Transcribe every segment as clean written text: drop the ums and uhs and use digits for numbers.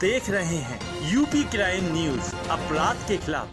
देख रहे हैं यूपी क्राइम न्यूज, अपराध के खिलाफ।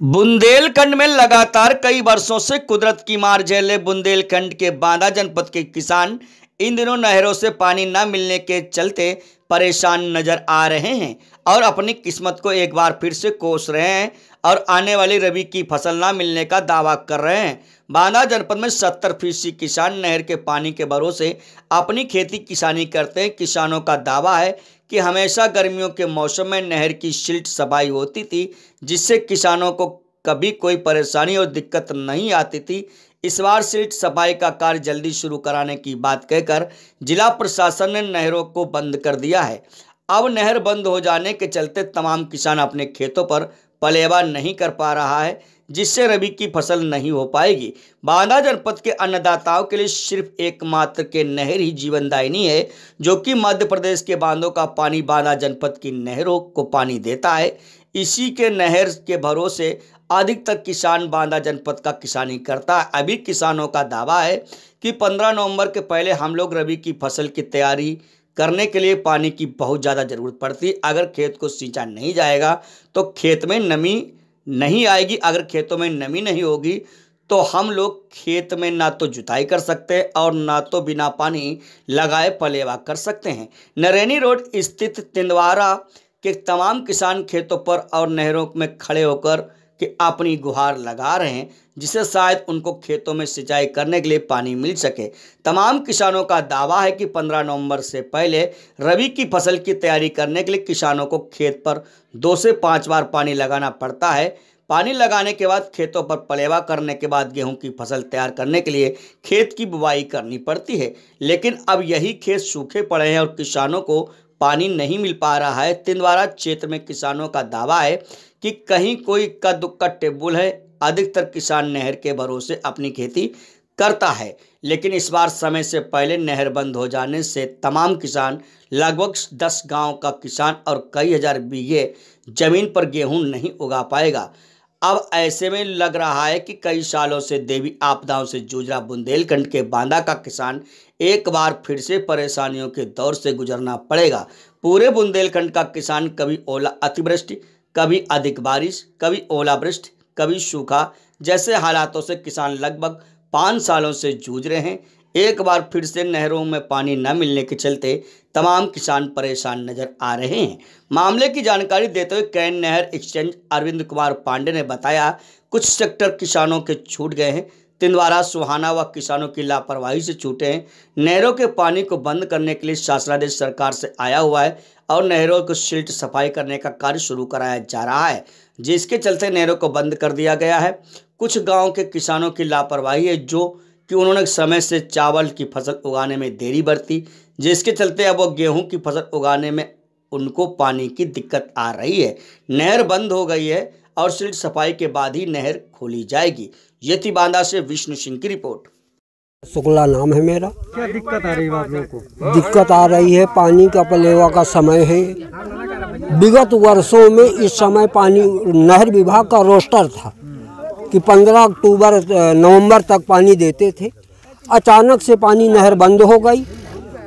बुंदेलखंड में लगातार कई वर्षों से कुदरत की मार झेले बुंदेलखंड के बांदा जनपद के किसान इन दिनों नहरों से पानी न मिलने के चलते परेशान नजर आ रहे हैं और अपनी किस्मत को एक बार फिर से कोस रहे हैं और आने वाली रबी की फसल न मिलने का दावा कर रहे हैं। बांदा जनपद में 70% किसान नहर के पानी के भरोसे अपनी खेती किसानी करते हैं। किसानों का दावा है कि हमेशा गर्मियों के मौसम में नहर की सिल्ट सफाई होती थी, जिससे किसानों को कभी कोई परेशानी और दिक्कत नहीं आती थी। इस बार सिल्ट सफाई का कार्य जल्दी शुरू कराने की बात कहकर जिला प्रशासन ने नहरों को बंद कर दिया है। अब नहर बंद हो जाने के चलते तमाम किसान अपने खेतों पर पलेवा नहीं कर पा रहा है, जिससे रबी की फसल नहीं हो पाएगी। बांदा जनपद के अन्नदाताओं के लिए सिर्फ एकमात्र के नहर ही जीवनदायिनी है, जो कि मध्य प्रदेश के बांधों का पानी बांदा जनपद की नहरों को पानी देता है। इसी के नहर के भरोसे अधिकतर किसान बांदा जनपद का किसानी करता है। अभी किसानों का दावा है कि 15 नवंबर के पहले हम लोग रबी की फसल की तैयारी करने के लिए पानी की बहुत ज़्यादा ज़रूरत पड़ती है। अगर खेत को सींचा नहीं जाएगा तो खेत में नमी नहीं आएगी। अगर खेतों में नमी नहीं होगी तो हम लोग खेत में ना तो जुताई कर सकते हैं और ना तो बिना पानी लगाए पलेवा कर सकते हैं। नरेनी रोड स्थित तिंदवारा के तमाम किसान खेतों पर और नहरों में खड़े होकर कि अपनी गुहार लगा रहे हैं, जिससे शायद उनको खेतों में सिंचाई करने के लिए पानी मिल सके। तमाम किसानों का दावा है कि 15 नवंबर से पहले रबी की फसल की तैयारी करने के लिए किसानों को खेत पर 2 से 5 बार पानी लगाना पड़ता है। पानी लगाने के बाद खेतों पर पलेवा करने के बाद गेहूं की फसल तैयार करने के लिए खेत की बुवाई करनी पड़ती है, लेकिन अब यही खेत सूखे पड़े हैं और किसानों को पानी नहीं मिल पा रहा है। तिंदवारा क्षेत्र में किसानों का दावा है कि कहीं कोई इक्का दुक्का टेबुल है। अधिकतर किसान नहर के भरोसे अपनी खेती करता है, लेकिन इस बार समय से पहले नहर बंद हो जाने से तमाम किसान लगभग 10 गांव का किसान और कई हजार बीघे जमीन पर गेहूं नहीं उगा पाएगा। अब ऐसे में लग रहा है कि कई सालों से देवी आपदाओं से जूझ रहा बुंदेलखंड के बांदा का किसान एक बार फिर से परेशानियों के दौर से गुजरना पड़ेगा। पूरे बुंदेलखंड का किसान कभी ओला अतिवृष्टि, कभी अधिक बारिश, कभी ओलावृष्टि, कभी सूखा जैसे हालातों से किसान लगभग 5 सालों से जूझ रहे हैं। एक बार फिर से नहरों में पानी न मिलने के चलते तमाम किसान परेशान नजर आ रहे हैं। मामले की जानकारी देते हुए कैन नहर एक्सचेंज अरविंद कुमार पांडे ने बताया, कुछ सेक्टर किसानों के छूट गए हैं। तिंदवारा सुहाना व किसानों की लापरवाही से छूटे हैं। नहरों के पानी को बंद करने के लिए शासनादेश सरकार से आया हुआ है और नहरों को सिल्ट सफाई करने का कार्य शुरू कराया जा रहा है, जिसके चलते नहरों को बंद कर दिया गया है। कुछ गाँव के किसानों की लापरवाही है, जो कि उन्होंने समय से चावल की फसल उगाने में देरी बरती, जिसके चलते अब वो गेहूं की फसल उगाने में उनको पानी की दिक्कत आ रही है। नहर बंद हो गई है और सिल्ट सफाई के बाद ही नहर खोली जाएगी। ये थी बांदा से विष्णु सिंह की रिपोर्ट। शुक्ला नाम है मेरा। क्या दिक्कत आ रही है आप लोगों को? दिक्कत आ रही है, पानी का पलेवा का समय है। विगत वर्षों में इस समय पानी नहर विभाग का रोस्टर था कि 15 नवंबर तक पानी देते थे। अचानक से पानी नहर बंद हो गई।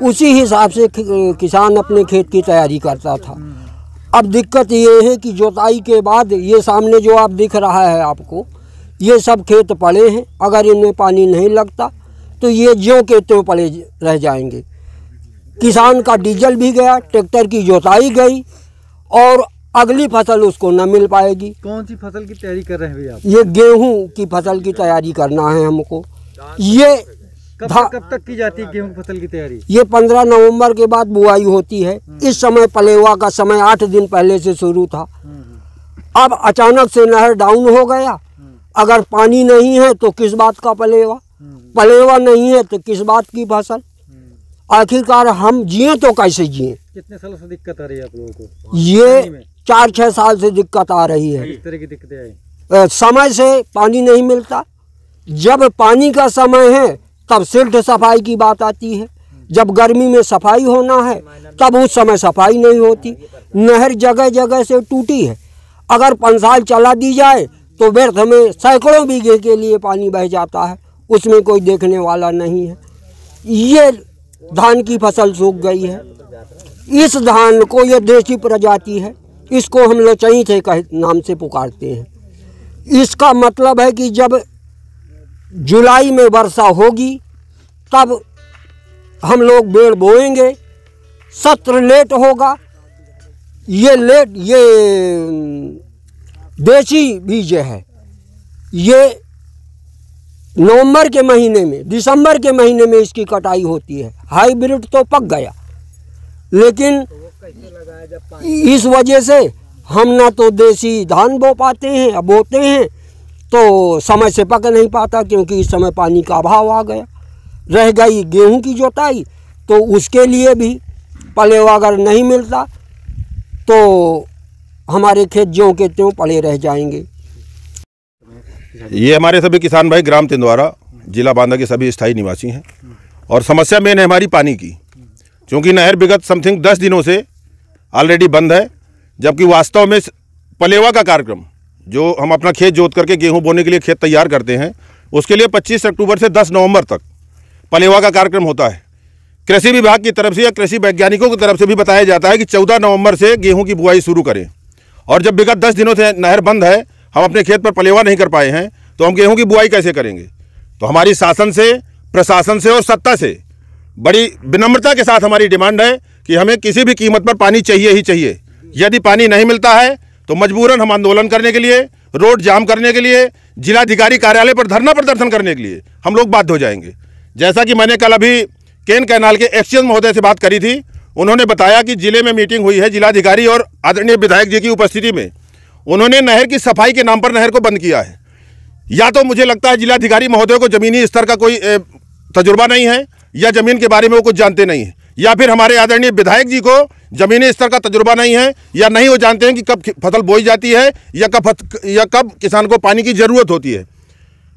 उसी हिसाब से किसान अपने खेत की तैयारी करता था। अब दिक्कत ये है कि जोताई के बाद ये सामने जो आप दिख रहा है आपको, ये सब खेत पड़े हैं। अगर इनमें पानी नहीं लगता तो ये ज्यों के त्यों पड़े रह जाएंगे। किसान का डीजल भी गया, ट्रैक्टर की जोताई गई और अगली फसल उसको न मिल पाएगी। कौन सी फसल की तैयारी कर रहे हैं भैया आप? ये गेहूं की फसल की तैयारी करना है हमको। ये कब तक की जाती है गेहूं की फसल की तैयारी? ये 15 नवंबर के बाद बुआई होती है। इस समय पलेवा का समय 8 दिन पहले से शुरू था। अब अचानक से नहर डाउन हो गया। अगर पानी नहीं है तो किस बात का पलेवा, पलेवा नहीं है तो किस बात की फसल। आखिरकार हम जिए तो कैसे जिए? कितने सालों से दिक्कत आ रही है आप लोगों को? ये 4-6 साल से दिक्कत आ रही है। किस तरह की दिक्कतें आई? समय से पानी नहीं मिलता। जब पानी का समय है तब सिल्ट सफाई की बात आती है। जब गर्मी में सफाई होना है तब उस समय सफाई नहीं होती। नहर जगह जगह से टूटी है। अगर 5 साल चला दी जाए तो व्यर्थ में सैकड़ों बीघे के लिए पानी बह जाता है, उसमें कोई देखने वाला नहीं है। ये धान की फसल सूख गई है, इस धान को, ये देसी प्रजाति है, इसको हम लोचई थे नाम से पुकारते हैं। इसका मतलब है कि जब जुलाई में वर्षा होगी तब हम लोग बेड़ बोएंगे, सत्र लेट होगा। ये देसी बीज है, ये नवंबर के महीने में, दिसंबर के महीने में इसकी कटाई होती है। हाइब्रिड तो पक गया, लेकिन इस वजह से हम ना तो देसी धान बो पाते हैं, अब बोते हैं तो समय से पक नहीं पाता, क्योंकि इस समय पानी का अभाव आ गया। रह गई गेहूं की जोताई, तो उसके लिए भी पलेवा अगर नहीं मिलता तो हमारे खेत ज्यों के त्यों पड़े रह जाएंगे। ये हमारे सभी किसान भाई ग्राम तिंदवारा जिला बांदा के सभी स्थायी निवासी हैं, और समस्या मेन है हमारी पानी की, क्योंकि नहर विगत समथिंग 10 दिनों से ऑलरेडी बंद है, जबकि वास्तव में पलेवा का कार्यक्रम जो हम अपना खेत जोत करके गेहूं बोने के लिए खेत तैयार करते हैं, उसके लिए 25 अक्टूबर से 10 नवंबर तक पलेवा का कार्यक्रम होता है। कृषि विभाग की तरफ से या कृषि वैज्ञानिकों की तरफ से भी बताया जाता है कि 14 नवंबर से गेहूं की बुआई शुरू करें, और जब विगत 10 दिनों से नहर बंद है, हम अपने खेत पर पलेवा नहीं कर पाए हैं, तो हम गेहूं की बुआई कैसे करेंगे। तो हमारी शासन से, प्रशासन से और सत्ता से बड़ी विनम्रता के साथ हमारी डिमांड है कि हमें किसी भी कीमत पर पानी चाहिए ही चाहिए। यदि पानी नहीं मिलता है तो मजबूरन हम आंदोलन करने के लिए, रोड जाम करने के लिए, जिलाधिकारी कार्यालय पर धरना प्रदर्शन करने के लिए हम लोग बाध्य हो जाएंगे। जैसा कि मैंने कल अभी केन कैनाल के एक्सचेंज महोदय से बात करी थी, उन्होंने बताया कि जिले में मीटिंग हुई है जिलाधिकारी और आदरणीय विधायक जी की उपस्थिति में। उन्होंने नहर की सफाई के नाम पर नहर को बंद किया है। या तो मुझे लगता है जिलाधिकारी महोदय को जमीनी स्तर का कोई तजुर्बा नहीं है, या जमीन के बारे में वो कुछ जानते नहीं है, या फिर हमारे आदरणीय विधायक जी को जमीनी स्तर का तजुर्बा नहीं है, या नहीं वो जानते हैं कि कब फसल बोई जाती है या कब किसान को पानी की ज़रूरत होती है।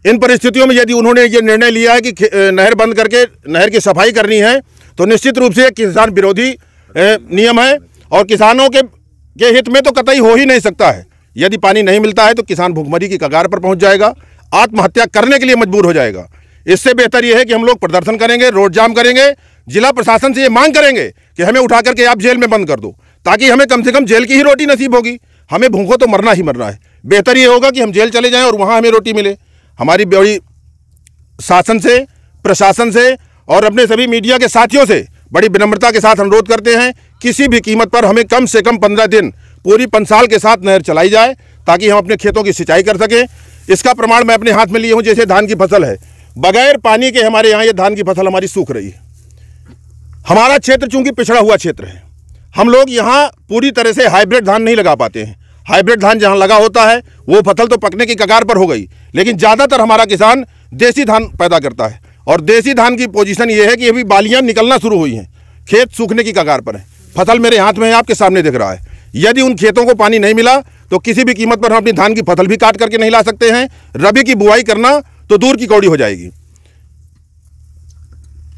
इन परिस्थितियों में यदि उन्होंने ये निर्णय लिया है कि नहर बंद करके नहर की सफाई करनी है, तो निश्चित रूप से किसान विरोधी नियम है, और किसानों के हित में तो कतई हो ही नहीं सकता है। यदि पानी नहीं मिलता है तो किसान भूखमरी की कगार पर पहुंच जाएगा, आत्महत्या करने के लिए मजबूर हो जाएगा। इससे बेहतर यह है कि हम लोग प्रदर्शन करेंगे, रोड जाम करेंगे, जिला प्रशासन से ये मांग करेंगे कि हमें उठा करके आप जेल में बंद कर दो, ताकि हमें कम से कम जेल की ही रोटी नसीब होगी। हमें भूखों तो मरना ही मरना है। बेहतर ये होगा कि हम जेल चले जाएं और वहाँ हमें रोटी मिले। हमारी बड़ी शासन से, प्रशासन से और अपने सभी मीडिया के साथियों से बड़ी विनम्रता के साथ अनुरोध करते हैं, किसी भी कीमत पर हमें कम से कम 15 दिन पूरी पंसाल के साथ नहर चलाई जाए, ताकि हम अपने खेतों की सिंचाई कर सकें। इसका प्रमाण मैं अपने हाथ में लिए हूँ। जैसे धान की फसल है, बगैर पानी के हमारे यहाँ ये धान की फसल हमारी सूख रही है। हमारा क्षेत्र चूंकि पिछड़ा हुआ क्षेत्र है, हम लोग यहाँ पूरी तरह से हाइब्रिड धान नहीं लगा पाते हैं। हाइब्रिड धान जहाँ लगा होता है वो फसल तो पकने की कगार पर हो गई, लेकिन ज़्यादातर हमारा किसान देसी धान पैदा करता है, और देसी धान की पोजीशन ये है कि अभी बालियाँ निकलना शुरू हुई हैं, खेत सूखने की कगार पर है। फसल मेरे हाथ में है, आपके सामने दिख रहा है। यदि उन खेतों को पानी नहीं मिला तो किसी भी कीमत पर हम अपनी धान की फसल भी काट करके नहीं ला सकते हैं। रबी की बुआई करना तो दूर की कौड़ी हो जाएगी।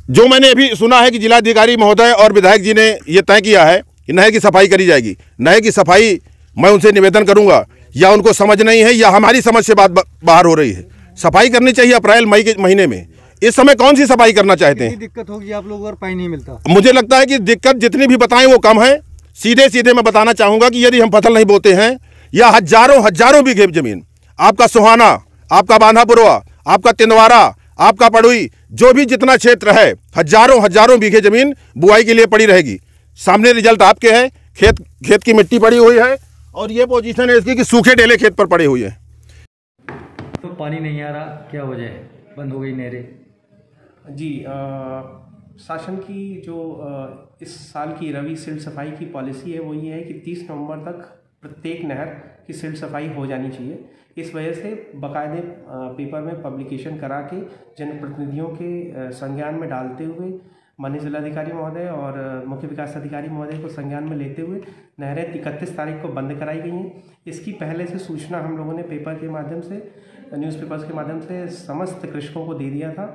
जो मैंने अभी सुना है कि जिलाधिकारी महोदय और विधायक जी ने यह तय किया है कि नहर की सफाई करी जाएगी। नहर की सफाई मैं उनसे निवेदन करूंगा, या उनको समझ नहीं है या हमारी समझ से बात बाहर हो रही है। सफाई करनी चाहिए अप्रैल मई के महीने में। इस समय कौन सी सफाई करना चाहते हैं? दिक्कत होगी आप लोगों को, पानी नहीं मिलता। मुझे लगता है कि दिक्कत जितनी भी बताएं वो कम है। सीधे सीधे मैं बताना चाहूंगा कि यदि हम फसल नहीं बोते हैं, या हजारों बीघे जमीन, आपका सुहाना, आपका बांधापुरवा, आपका तिंदवारा, आपका पड़ुई, जो भी जितना क्षेत्र है, हजारों बीघे जमीन बुआई के लिए पड़ी रहेगी। सामने रिजल्ट आपके है, खेत की मिट्टी पड़ी हुई है, और ये पोजीशन है इसकी कि सूखे डेले खेत पर पड़े हुए हैं। तो पानी नहीं आ रहा, क्या वजह है? बंद हो गई नहरें? जी, शासन की जो इस साल की रबी सिल्ट सफाई की पॉलिसी है वो ये है कि 30 नवंबर तक प्रत्येक नहर की सिल्ट सफाई हो जानी चाहिए। इस वजह से बाकायदे पेपर में पब्लिकेशन करा के जनप्रतिनिधियों के संज्ञान में डालते हुए माननीय जिलाधिकारी महोदय और मुख्य विकास अधिकारी महोदय को संज्ञान में लेते हुए नहरें 31 तारीख को बंद कराई गई हैं। इसकी पहले से सूचना हम लोगों ने पेपर के माध्यम से, न्यूज़पेपर्स के माध्यम से समस्त कृषकों को दे दिया था।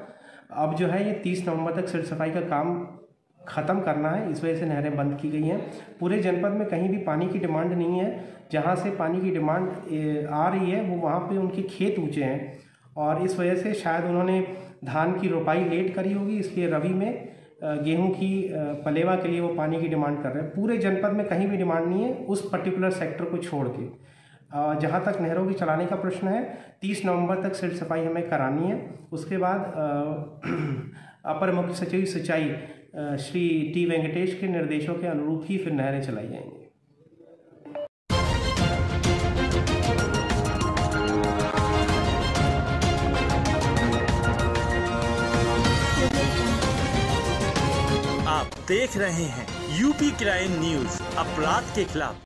अब जो है ये 30 नवंबर तक सिल्ट सफाई का काम ख़त्म करना है, इस वजह से नहरें बंद की गई हैं। पूरे जनपद में कहीं भी पानी की डिमांड नहीं है। जहाँ से पानी की डिमांड आ रही है वो वहाँ पे उनके खेत ऊंचे हैं, और इस वजह से शायद उन्होंने धान की रोपाई लेट करी होगी, इसलिए रबी में गेहूं की पलेवा के लिए वो पानी की डिमांड कर रहे हैं। पूरे जनपद में कहीं भी डिमांड नहीं है उस पर्टिकुलर सेक्टर को छोड़ के। जहाँ तक नहरों की चलाने का प्रश्न है, 30 नवंबर तक सिल्ट सफाई हमें करानी है। उसके बाद अपर मुख्य सचिव सिंचाई श्री टी वेंकटेश के निर्देशों के अनुरूप ही फिर नहरें चलाई जाएंगी। आप देख रहे हैं यूपी क्राइम न्यूज, अपराध के खिलाफ